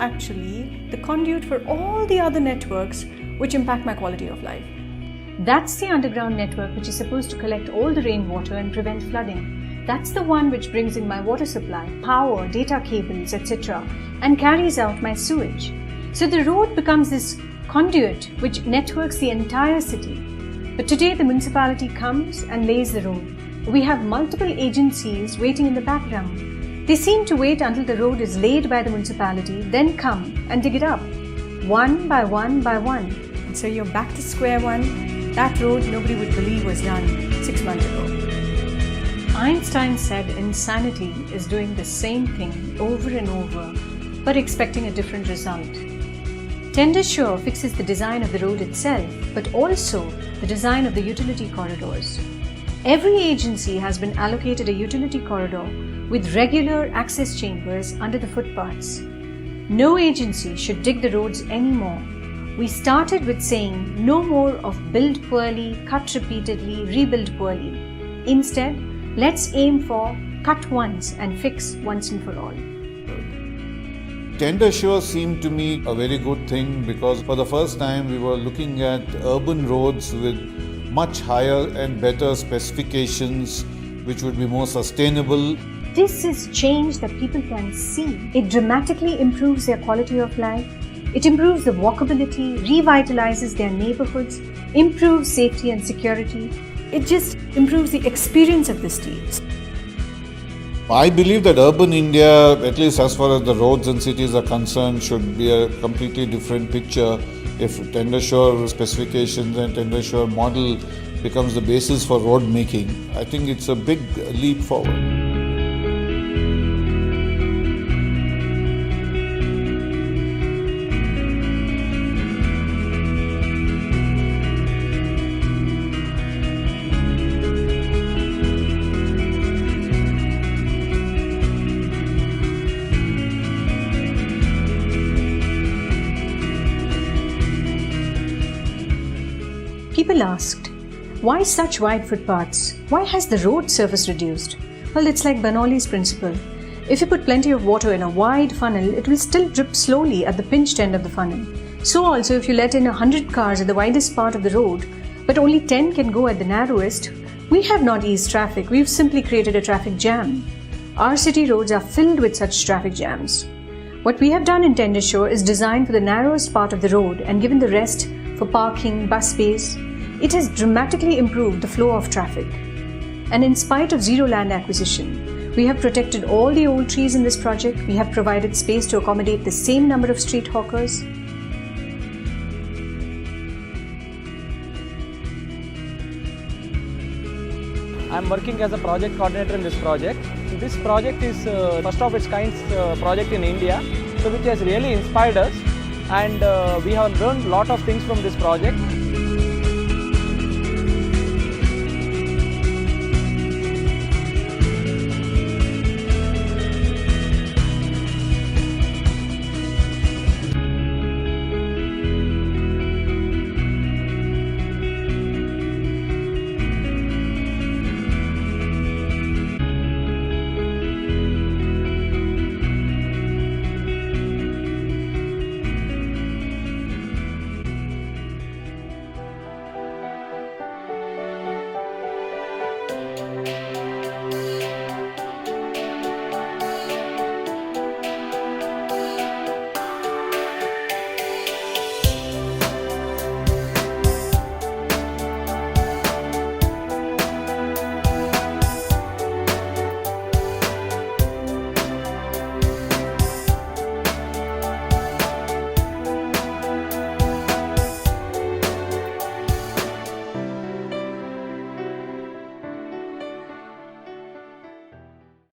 actually the conduit for all the other networks which impact my quality of life. That's the underground network which is supposed to collect all the rainwater and prevent flooding. That's the one which brings in my water supply, power, data cables, etc. and carries out my sewage. So the road becomes this conduit which networks the entire city. But today the municipality comes and lays the road. We have multiple agencies waiting in the background. They seem to wait until the road is laid by the municipality, then come and dig it up, one by one by one. And so you're back to square one. That road nobody would believe was done 6 months ago. Einstein said insanity is doing the same thing over and over, but expecting a different result. TenderSure fixes the design of the road itself, but also the design of the utility corridors. Every agency has been allocated a utility corridor with regular access chambers under the footpaths. No agency should dig the roads anymore. We started with saying no more of build poorly, cut repeatedly, rebuild poorly. Instead, let's aim for cut once and fix once and for all. TenderSure seemed to me a very good thing because for the first time we were looking at urban roads with much higher and better specifications which would be more sustainable. This is change that people can see. It dramatically improves their quality of life. It improves the walkability, revitalizes their neighborhoods, improves safety and security. It just improves the experience of the streets. I believe that urban India, at least as far as the roads and cities are concerned, should be a completely different picture if TenderSure specifications and TenderSure model becomes the basis for road making. I think it's a big leap forward. People asked, why such wide footpaths? Why has the road surface reduced? Well, it's like Bernoulli's principle. If you put plenty of water in a wide funnel, it will still drip slowly at the pinched end of the funnel. So also, if you let in 100 cars at the widest part of the road, but only 10 can go at the narrowest, we have not eased traffic, we've simply created a traffic jam. Our city roads are filled with such traffic jams. What we have done in TenderSure is designed for the narrowest part of the road and given the rest for parking, bus space. It has dramatically improved the flow of traffic. And in spite of zero land acquisition, we have protected all the old trees in this project. We have provided space to accommodate the same number of street hawkers. I am working as a project coordinator in this project. This project is first of its kind project in India, so which has really inspired us, and we have learned a lot of things from this project.